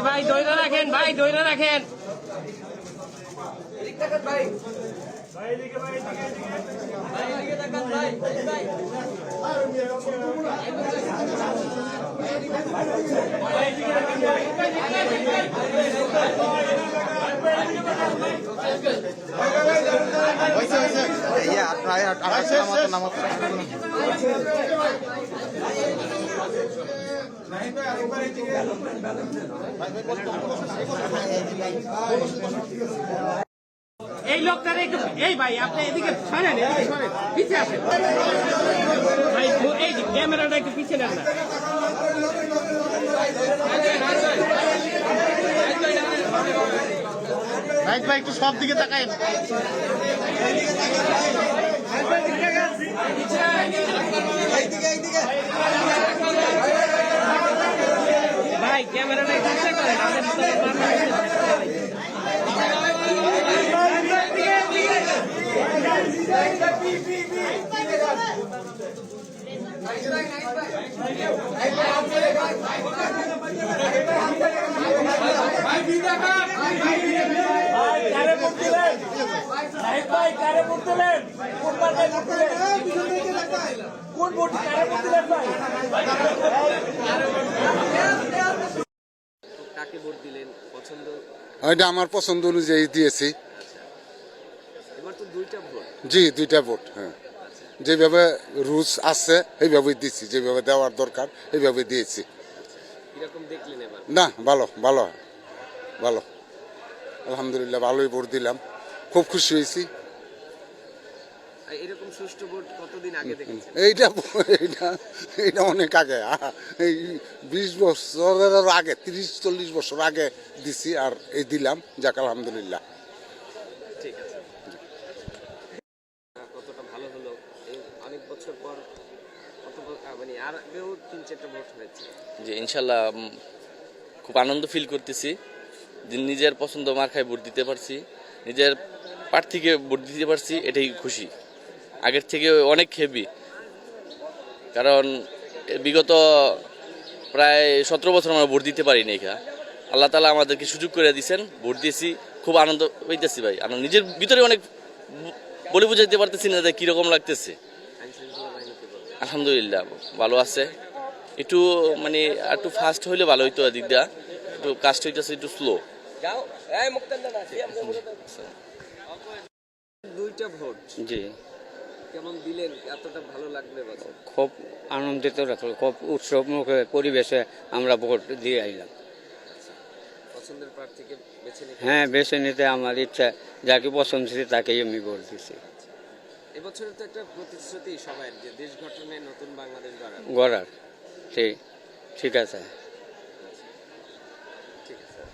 ভাই ধরে রাখেন, ভাই ধরে রাখেন। এই লোকটারে একটু, এই ভাই আপনি এদিকে সরেন, এদিকে সরেন, পিছিয়ে আসেন ভাই, এই ক্যামেরাটা একটু পিছিয়ে নেন না। ভাই একটু সব দিকে তাকায়েন। ভাই ক্যামেরাটা একটু পিছিয়ে করেন। কাকে ভোট দিলেন? পছন্দ? এটা আমার পছন্দ অনুযায়ী দিয়েছি। এবার তো দুইটা ভোট। জি, দুইটা ভোট। হ্যাঁ, যেভাবে রুলস আছে এইভাবে দিচ্ছি, যেভাবে দেওয়ার দরকার এইভাবে দিয়েছি। কিরকম দেখলেন এবার? না, ভালো ভালো ভালো, আলহামদুলিল্লাহ ভালোই ভোট দিলাম, খুব খুশি হয়েছি। এরকম সুষ্ঠু ভোট কতদিন আগে দেখেছেন? এইটা অনেক আগে, এই 20 বছরের আগে, 30-40 বছর আগে দিছি, আর এই দিলাম, যাক আলহামদুলিল্লাহ। ঠিক আছে। কতটা ভালো হলো এই অনেক বছর পর? মানে আর আগেও 3-4টা ভোট হয়েছে। জি, ইনশাল্লাহ খুব আনন্দ ফিল করতেছি। নিজের পছন্দ মার্কায় ভোট দিতে পারছি, নিজের প্রার্থীকে ভোট দিতে পারছি, এটাই খুশি। আগের থেকে অনেক হেভি, কারণ বিগত প্রায় 17 বছর আমরা ভোট দিতে পারিনি। এখানে আল্লাহ তাআলা আমাদেরকে সুযোগ করে দিয়েছেন, ভোট দিয়েছি, খুব আনন্দ পাইতেছি ভাই। আমরা নিজের ভিতরে অনেক বলে বুঝাইতে পারতেছি না যে কীরকম লাগতেছে। আলহামদুলিল্লাহ ভালো আছে। একটু মানে একটু ফাস্ট হইলে ভালো হইতো, এদিক দিয়া একটু কাজটা হইতেছে একটু স্লো। দুইটা ভোট। জি, কেমন দিলেন? এতটা ভালো লাগবে? খুব আনন্দিত রাখলো, খুব উৎসব মুখে পরিবেশে আমরা ভোট দিয়ে আইলাম। পছন্দের প্রার্থীকে বেছে নিতে? হ্যাঁ, বেছে নিতে আমার ইচ্ছা, যাকে পছন্দ ছিল তাকেই আমি ভোট দিছি। এবছরের তো একটা প্রতিশ্রুতি সবাই, যে দেশ গঠনে নতুন বাংলাদেশ গড়ার। ঠিক আছে। ঠিক আছে।